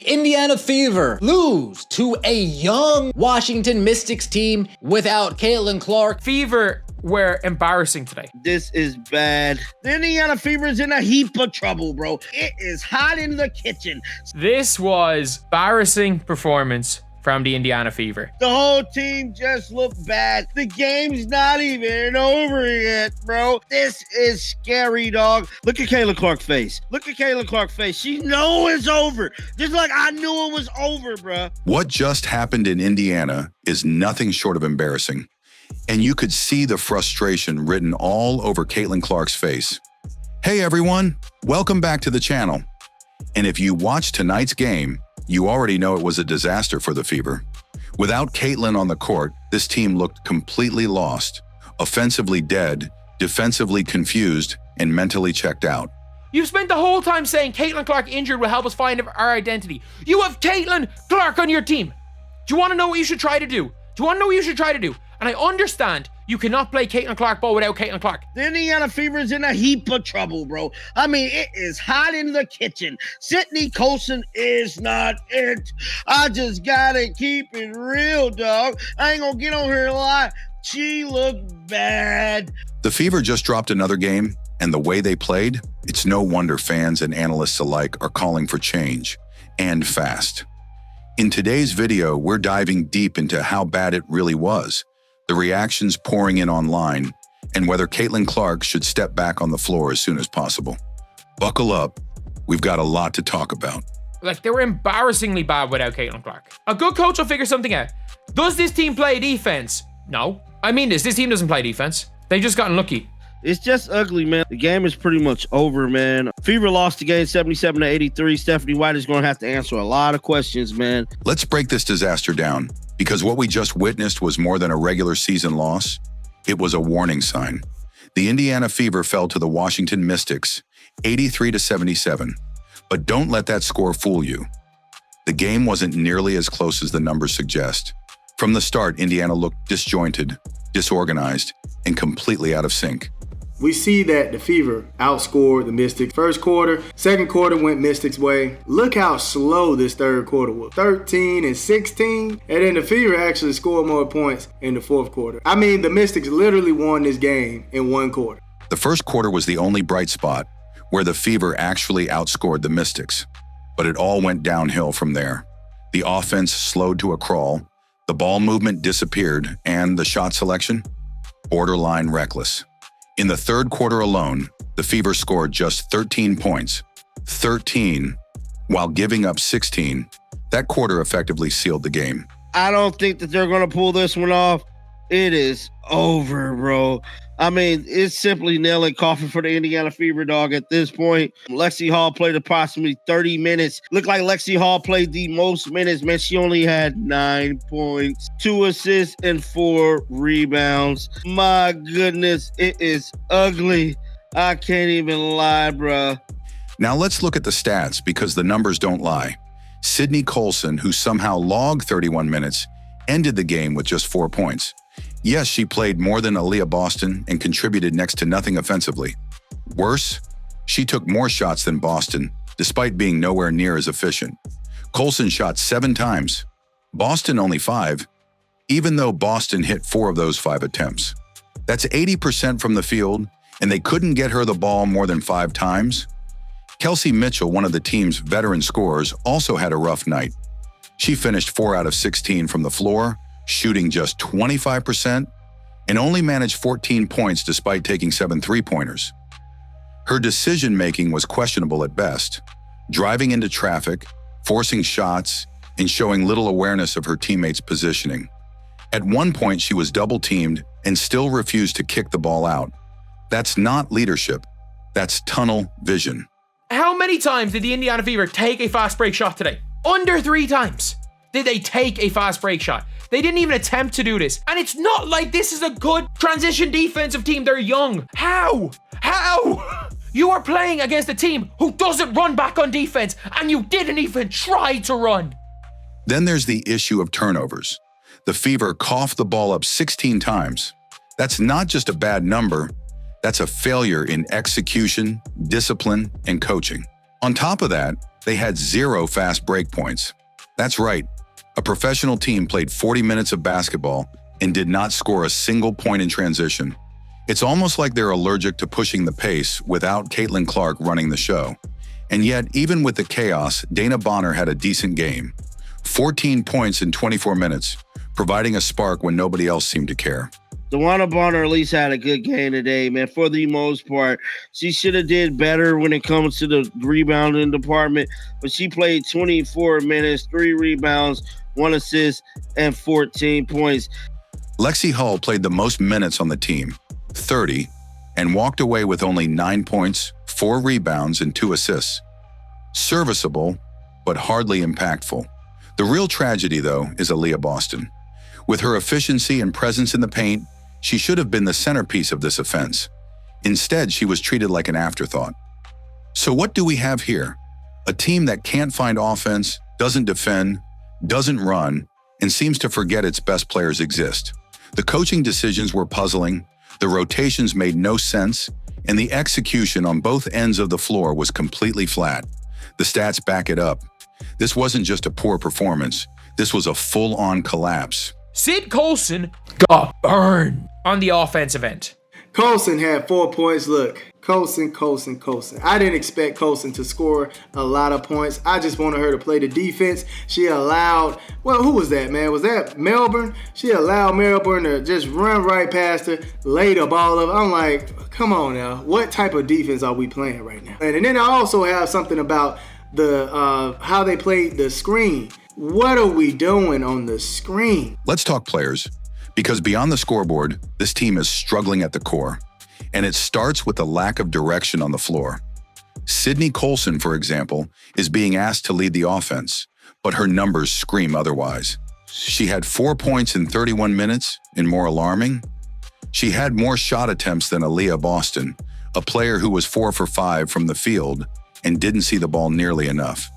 Indiana Fever lose to a young Washington Mystics team without Caitlin Clark. Fever were embarrassing today. This is bad. The Indiana Fever is in a heap of trouble, bro. It is hot in the kitchen. This was embarrassing performance from the Indiana Fever. The whole team just looked bad. The game's not even over yet, bro. This is scary, dog. Look at Caitlin Clark's face. Look at Caitlin Clark's face. She knows it's over. Just like I knew it was over, bro. What just happened in Indiana is nothing short of embarrassing. And you could see the frustration written all over Caitlin Clark's face. Hey everyone, welcome back to the channel. And if you watched tonight's game, you already know it was a disaster for the Fever. Without Caitlin on the court, this team looked completely lost, offensively dead, defensively confused, and mentally checked out. You've spent the whole time saying Caitlin Clark injured will help us find our identity. You have Caitlin Clark on your team. Do you want to know what you should try to do? And I understand you cannot play Caitlin Clark ball without Caitlin Clark. The Indiana Fever is in a heap of trouble, bro. I mean, it is hot in the kitchen. Sydney Colson is not it. I just gotta keep it real, dog. I ain't gonna get on here a lot. She looked bad. The Fever just dropped another game, and the way they played, it's no wonder fans and analysts alike are calling for change, and fast. In today's video, we're diving deep into how bad it really was, the reactions pouring in online, and whether Caitlin Clark should step back on the floor as soon as possible. Buckle up, we've got a lot to talk about. Like, they were embarrassingly bad without Caitlin Clark. A good coach will figure something out. Does this team play defense? No. I mean this team doesn't play defense. They just got unlucky. It's just ugly, man. The game is pretty much over, man. Fever lost the game 77-83. Stephanie White is going to have to answer a lot of questions, man. Let's break this disaster down, because what we just witnessed was more than a regular season loss. It was a warning sign. The Indiana Fever fell to the Washington Mystics, 83-77. But don't let that score fool you. The game wasn't nearly as close as the numbers suggest. From the start, Indiana looked disjointed, disorganized, and completely out of sync. We see that the Fever outscored the Mystics first quarter. Second quarter went Mystics' way. Look how slow this third quarter was. 13-16. And then the Fever actually scored more points in the fourth quarter. I mean, the Mystics literally won this game in one quarter. The first quarter was the only bright spot where the Fever actually outscored the Mystics. But it all went downhill from there. The offense slowed to a crawl. The ball movement disappeared. And the shot selection? Borderline reckless. In the third quarter alone, the Fever scored just 13 points. 13, while giving up 16. That quarter effectively sealed the game. I don't think that they're going to pull this one off. It is over, bro. I mean, it's simply nail and coffin for the Indiana Fever, dog, at this point. Lexi Hall played approximately 30 minutes. Looked like Lexi Hall played the most minutes, man. She only had 9 points, 2 assists, and 4 rebounds. My goodness, it is ugly. I can't even lie, bro. Now let's look at the stats, because the numbers don't lie. Sydney Colson, who somehow logged 31 minutes, ended the game with just 4 points. Yes, she played more than Aaliyah Boston and contributed next to nothing offensively. Worse, she took more shots than Boston, despite being nowhere near as efficient. Colson shot 7 times, Boston only 5, even though Boston hit 4 of those 5 attempts. That's 80% from the field, and they couldn't get her the ball more than 5 times. Kelsey Mitchell, one of the team's veteran scorers, also had a rough night. She finished 4 out of 16 from the floor, shooting just 25%, and only managed 14 points despite taking 7 three-pointers. Her decision-making was questionable at best, driving into traffic, forcing shots, and showing little awareness of her teammates' positioning. At one point, she was double-teamed and still refused to kick the ball out. That's not leadership. That's tunnel vision. How many times did the Indiana Fever take a fast break shot today? Under 3 times did they take a fast break shot. They didn't even attempt to do this. And it's not like this is a good transition defensive team. They're young. How? You are playing against a team who doesn't run back on defense, and you didn't even try to run. Then there's the issue of turnovers. The Fever coughed the ball up 16 times. That's not just a bad number. That's a failure in execution, discipline, and coaching. On top of that, They had 0 fast break points. That's right. A professional team played 40 minutes of basketball and did not score a single point in transition. It's almost like they're allergic to pushing the pace without Caitlin Clark running the show. And yet, even with the chaos, Dana Bonner had a decent game. 14 points in 24 minutes, providing a spark when nobody else seemed to care. DeWanna Bonner at least had a good game today, man. For the most part, she should have did better when it comes to the rebounding department, but she played 24 minutes, 3 rebounds, 1 assist, and 14 points. Lexi Hull played the most minutes on the team, 30, and walked away with only 9 points, 4 rebounds, and 2 assists. Serviceable, but hardly impactful. The real tragedy, though, is Aaliyah Boston. With her efficiency and presence in the paint, she should have been the centerpiece of this offense. Instead, she was treated like an afterthought. So what do we have here? A team that can't find offense, doesn't defend, doesn't run, and seems to forget its best players exist. The coaching decisions were puzzling, the rotations made no sense, and the execution on both ends of the floor was completely flat. The stats back it up. This wasn't just a poor performance. This was a full-on collapse. Sid Colson got burned on the offensive end. Colson had 4 points. Look, Colson. I didn't expect Colson to score a lot of points. I just wanted her to play the defense. She allowed, well, who was that, man? Was that Melbourne? She allowed Melbourne to just run right past her, lay the ball up. I'm like, come on now. What type of defense are we playing right now? And then I also have something about the how they played the screen. What are we doing on the screen? Let's talk players, because beyond the scoreboard, this team is struggling at the core, and it starts with the lack of direction on the floor. Sydney Colson, for example, is being asked to lead the offense, but her numbers scream otherwise. She had 4 points in 31 minutes, and more alarming, she had more shot attempts than Aaliyah Boston, a player who was 4 for 5 from the field and didn't see the ball nearly enough.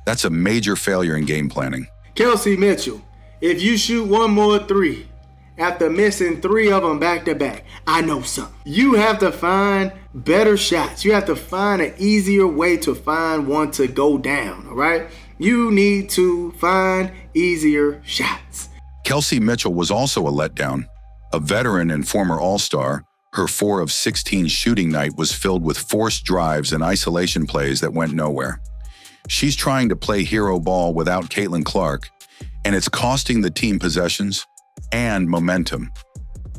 That's a major failure in game planning. Kelsey Mitchell, if you shoot 1 more 3 after missing 3 of them back to back, I know something. You have to find better shots. You have to find an easier way to find one to go down, all right? You need to find easier shots. Kelsey Mitchell was also a letdown. A veteran and former All-Star, her 4 of 16 shooting night was filled with forced drives and isolation plays that went nowhere. She's trying to play hero ball without Caitlin Clark, and it's costing the team possessions and momentum.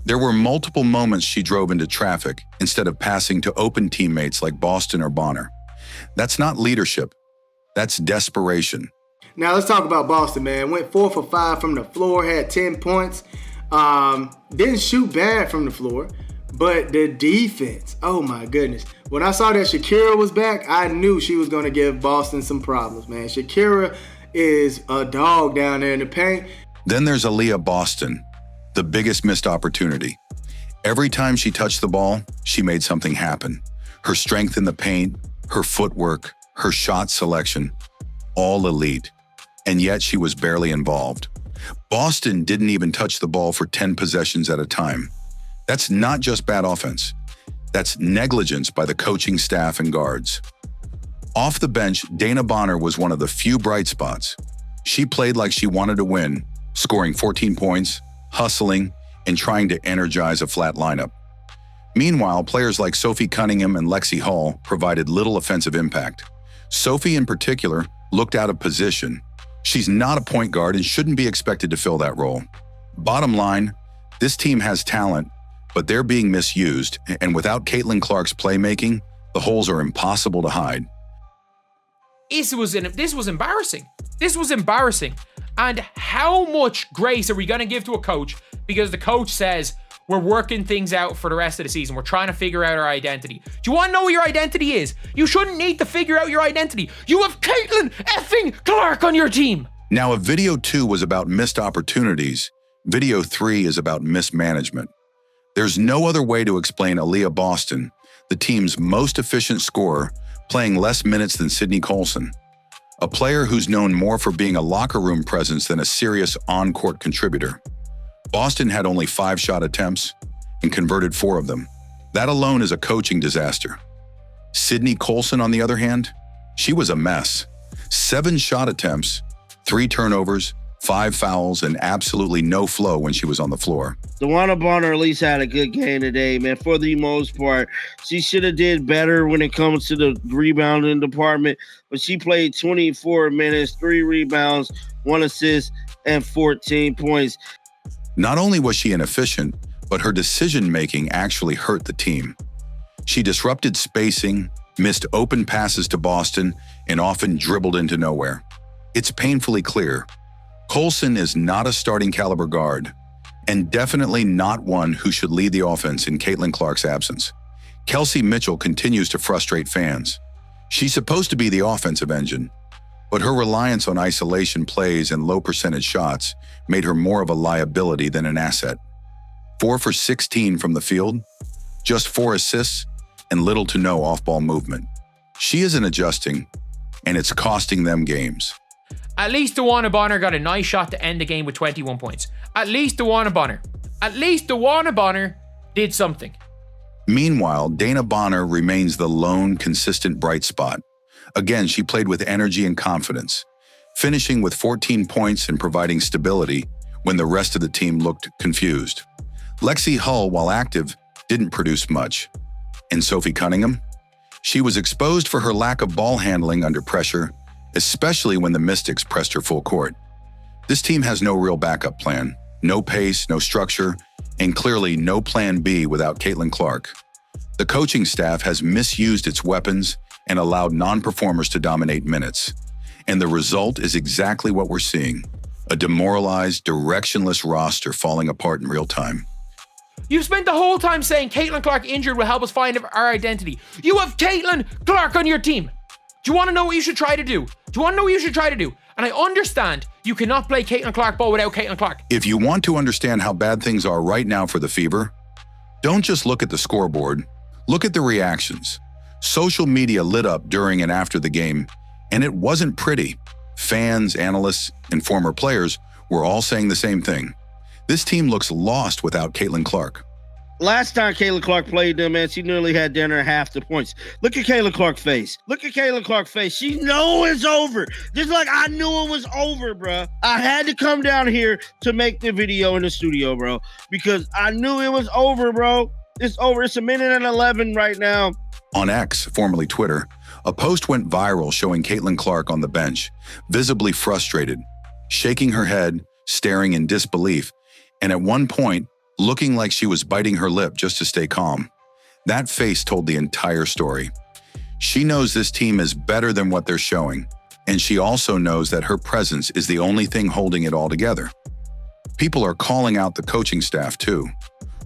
There were multiple moments she drove into traffic instead of passing to open teammates like Boston or Bonner. That's not leadership. That's desperation. Now let's talk about Boston, man. Went 4 for 5 from the floor, had 10 points. Didn't shoot bad from the floor, but the defense, oh my goodness. When I saw that Shakira was back, I knew she was going to give Boston some problems, man. Shakira is a dog down there in the paint. Then there's Aaliyah Boston, the biggest missed opportunity. Every time she touched the ball, she made something happen. Her strength in the paint, her footwork, her shot selection, all elite. And yet she was barely involved. Boston didn't even touch the ball for 10 possessions at a time. That's not just bad offense. That's negligence by the coaching staff and guards. Off the bench, Dana Bonner was one of the few bright spots. She played like she wanted to win, scoring 14 points, hustling, and trying to energize a flat lineup. Meanwhile, players like Sophie Cunningham and Lexi Hull provided little offensive impact. Sophie, in particular, looked out of position. She's not a point guard and shouldn't be expected to fill that role. Bottom line, this team has talent, but they're being misused, and without Caitlin Clark's playmaking, the holes are impossible to hide. This was embarrassing. This was embarrassing. And how much grace are we going to give to a coach because the coach says, we're working things out for the rest of the season. We're trying to figure out our identity. Do you want to know what your identity is? You shouldn't need to figure out your identity. You have Caitlin effing Clark on your team. Now, if video 2 was about missed opportunities, video 3 is about mismanagement. There's no other way to explain Aaliyah Boston, the team's most efficient scorer, playing less minutes than Sydney Colson, a player who's known more for being a locker room presence than a serious on-court contributor. Boston had only 5 shot attempts and converted 4 of them. That alone is a coaching disaster. Sydney Colson, on the other hand, She was a mess. 7 shot attempts, 3 turnovers, 5 fouls, and absolutely no flow when she was on the floor. DeWanna Bonner at least had a good game today, man. For the most part, she should have did better when it comes to the rebounding department, but she played 24 minutes, 3 rebounds, 1 assist, and 14 points. Not only was she inefficient, but her decision-making actually hurt the team. She disrupted spacing, missed open passes to Boston, and often dribbled into nowhere. It's painfully clear. Colson is not a starting caliber guard, and definitely not one who should lead the offense in Caitlin Clark's absence. Kelsey Mitchell continues to frustrate fans. She's supposed to be the offensive engine, but her reliance on isolation plays and low percentage shots made her more of a liability than an asset. 4 for 16 from the field, just 4 assists, and little to no off-ball movement. She isn't adjusting, and it's costing them games. At least DeWanna Bonner got a nice shot to end the game with 21 points. At least DeWanna Bonner did something. Meanwhile, Dana Bonner remains the lone, consistent bright spot. Again, she played with energy and confidence, finishing with 14 points and providing stability when the rest of the team looked confused. Lexi Hull, while active, didn't produce much. And Sophie Cunningham? She was exposed for her lack of ball handling under pressure, especially when the Mystics pressed her full court. This team has no real backup plan, no pace, no structure, and clearly no plan B without Caitlin Clark. The coaching staff has misused its weapons and allowed non-performers to dominate minutes. And the result is exactly what we're seeing: a demoralized, directionless roster falling apart in real time. You've spent the whole time saying Caitlin Clark injured will help us find our identity. You have Caitlin Clark on your team. Do you want to know what you should try to do? And I understand you cannot play Caitlin Clark ball without Caitlin Clark. If you want to understand how bad things are right now for the Fever, don't just look at the scoreboard, look at the reactions. Social media lit up during and after the game, and it wasn't pretty. Fans, analysts, and former players were all saying the same thing. This team looks lost without Caitlin Clark. Last time Caitlin Clark played them, man, she nearly had dinner half the points. Look at Caitlin Clark's face. She know it's over. Just like I knew it was over, bro. I had to come down here to make the video in the studio, bro, because I knew it was over, bro. It's over. It's 1:11 right now. On X, formerly Twitter, a post went viral showing Caitlin Clark on the bench, visibly frustrated, shaking her head, staring in disbelief, and at one point, looking like she was biting her lip just to stay calm. That face told the entire story. She knows this team is better than what they're showing, and she also knows that her presence is the only thing holding it all together. People are calling out the coaching staff too.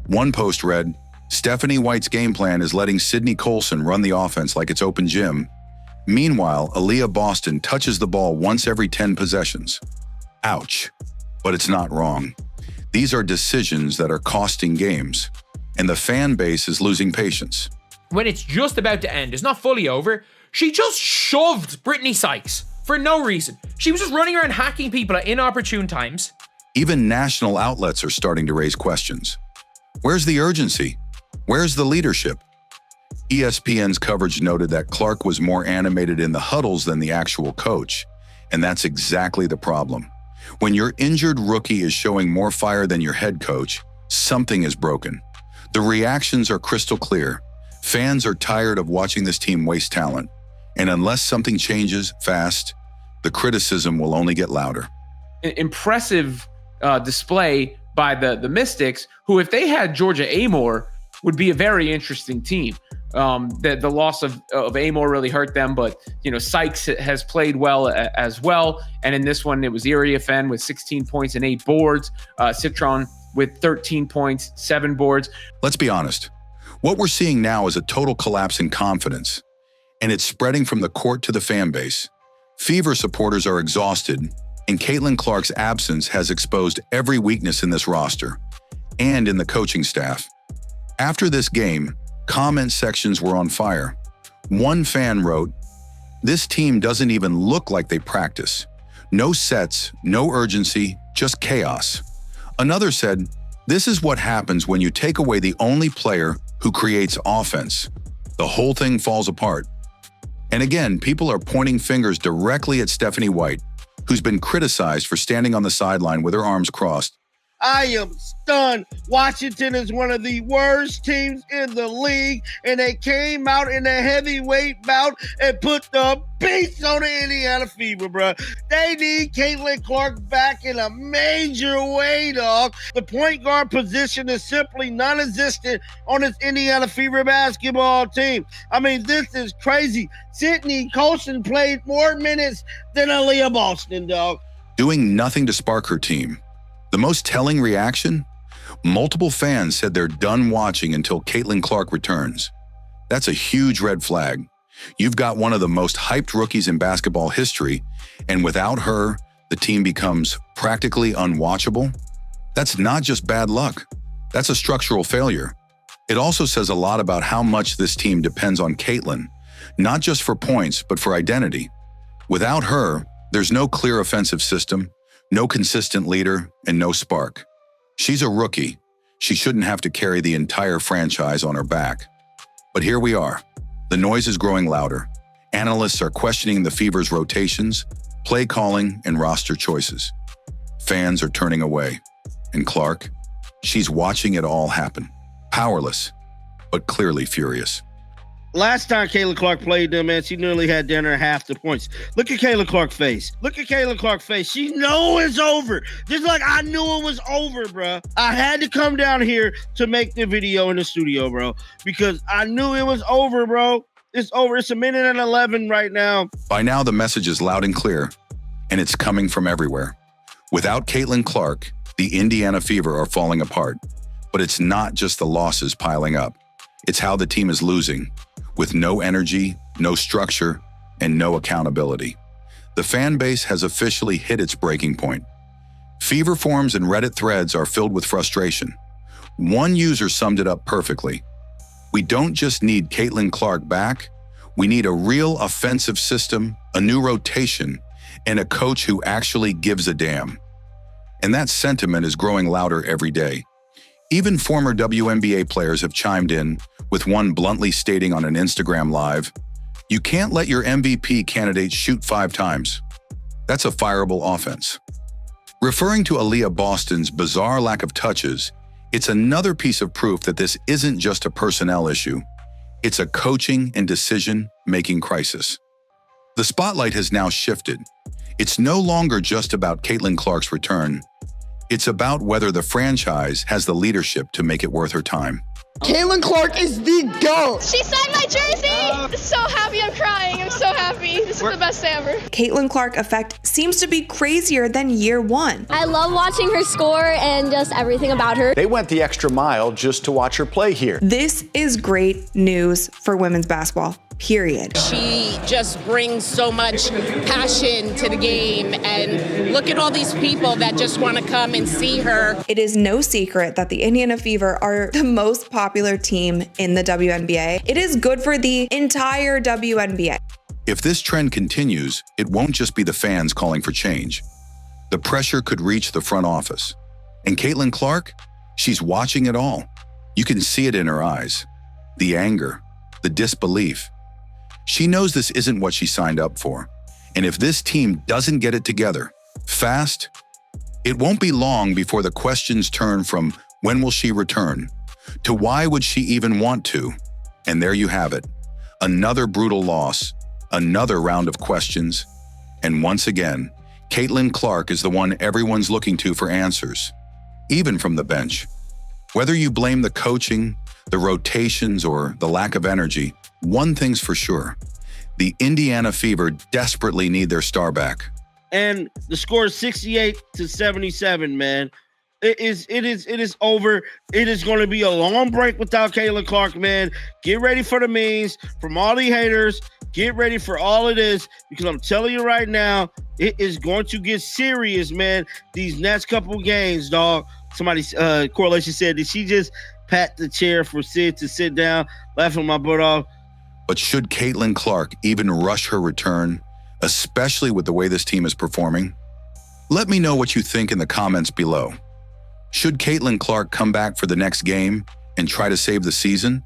One post read, "Stephanie White's game plan is letting Sydney Colson run the offense like it's open gym. Meanwhile, Aaliyah Boston touches the ball once every 10 possessions. Ouch. But it's not wrong. These are decisions that are costing games, and the fan base is losing patience." When it's just about to end, it's not fully over, she just shoved Brittany Sykes for no reason. She was just running around hacking people at inopportune times. Even national outlets are starting to raise questions. Where's the urgency? Where's the leadership? ESPN's coverage noted that Clark was more animated in the huddles than the actual coach, and that's exactly the problem. When your injured rookie is showing more fire than your head coach, something is broken. The reactions are crystal clear. Fans are tired of watching this team waste talent, and unless something changes fast, the criticism will only get louder. Impressive display by the Mystics, who, if they had Georgia Amore, would be a very interesting team. The loss of Amore really hurt them, but Sykes has played well as well. And in this one, it was Iriafen with 16 points and 8 boards. Citron with 13 points, 7 boards. Let's be honest. What we're seeing now is a total collapse in confidence, and it's spreading from the court to the fan base. Fever supporters are exhausted, and Caitlin Clark's absence has exposed every weakness in this roster and in the coaching staff. After this game, comment sections were on fire. One fan wrote, "This team doesn't even look like they practice. No sets, no urgency, just chaos." Another said, "This is what happens when you take away the only player who creates offense. The whole thing falls apart." And again, people are pointing fingers directly at Stephanie White, who's been criticized for standing on the sideline with her arms crossed. I am stunned. Washington is one of the worst teams in the league, and they came out in a heavyweight bout and put the beats on the Indiana Fever, bro. They need Caitlin Clark back in a major way, dog. The point guard position is simply non-existent on this Indiana Fever basketball team. I mean, this is crazy. Sydney Colson played more minutes than Aaliyah Boston, dog. Doing nothing to spark her team. The most telling reaction? Multiple fans said they're done watching until Caitlin Clark returns. That's a huge red flag. You've got one of the most hyped rookies in basketball history, and without her, the team becomes practically unwatchable. That's not just bad luck. That's a structural failure. It also says a lot about how much this team depends on Caitlin, not just for points, but for identity. Without her, there's no clear offensive system, no consistent leader, and no spark. She's a rookie. She shouldn't have to carry the entire franchise on her back. But here we are. The noise is growing louder. Analysts are questioning the Fever's rotations, play calling, and roster choices. Fans are turning away. And Clark, she's watching it all happen. Powerless, but clearly furious. Last time Caitlin Clark played them, man, she nearly had dinner half the points. Look at Caitlin Clark's face. Look at Caitlin Clark's face. She know it's over. Just like I knew it was over, bro. I had to come down here to make the video in the studio, bro, because I knew it was over, bro. It's over. It's 1:11 right now. By now, the message is loud and clear, and it's coming from everywhere. Without Caitlin Clark, the Indiana Fever are falling apart. But it's not just the losses piling up. It's how the team is losing, with no energy, no structure, and no accountability. The fan base has officially hit its breaking point. Fever forums and Reddit threads are filled with frustration. One user summed it up perfectly. We don't just need Caitlin Clark back, we need a real offensive system, a new rotation, and a coach who actually gives a damn. And that sentiment is growing louder every day. Even former WNBA players have chimed in, with one bluntly stating on an Instagram live, "You can't let your MVP candidate shoot 5 times. That's a fireable offense." Referring to Aaliyah Boston's bizarre lack of touches, it's another piece of proof that this isn't just a personnel issue. It's a coaching and decision-making crisis. The spotlight has now shifted. It's no longer just about Caitlin Clark's return. It's about whether the franchise has the leadership to make it worth her time. Caitlin Clark is the GOAT. She signed my jersey. I'm so happy. I'm crying. I'm so happy. This is the best day ever. Caitlin Clark effect seems to be crazier than year one. I love watching her score and just everything about her. They went the extra mile just to watch her play here. This is great news for women's basketball. Period. She just brings so much passion to the game, and look at all these people that just want to come and see her. It is no secret that the Indiana Fever are the most popular team in the WNBA. It is good for the entire WNBA. If this trend continues, it won't just be the fans calling for change. The pressure could reach the front office. And Caitlin Clark, she's watching it all. You can see it in her eyes. The anger, the disbelief. She knows this isn't what she signed up for. And if this team doesn't get it together fast, it won't be long before the questions turn from when will she return to why would she even want to? And there you have it. Another brutal loss, another round of questions. And once again, Caitlin Clark is the one everyone's looking to for answers, even from the bench. Whether you blame the coaching, the rotations, or the lack of energy, one thing's for sure. The Indiana Fever desperately need their star back. And the score is 68-77, man. It is over. It is going to be a long break without Caitlin Clark, man. Get ready for the memes from all the haters. Get ready for all of this, because I'm telling you right now, it is going to get serious, man. These next couple games, dog. Somebody's correlation said, did she just pat the chair for Sid to sit down, laughing my butt off? But should Caitlin Clark even rush her return, especially with the way this team is performing? Let me know what you think in the comments below. Should Caitlin Clark come back for the next game and try to save the season?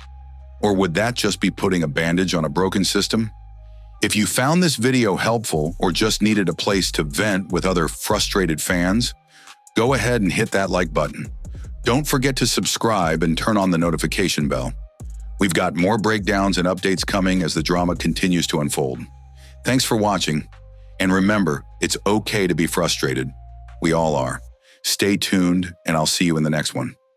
Or would that just be putting a bandage on a broken system? If you found this video helpful or just needed a place to vent with other frustrated fans, go ahead and hit that like button. Don't forget to subscribe and turn on the notification bell. We've got more breakdowns and updates coming as the drama continues to unfold. Thanks for watching, and remember, it's okay to be frustrated. We all are. Stay tuned, and I'll see you in the next one.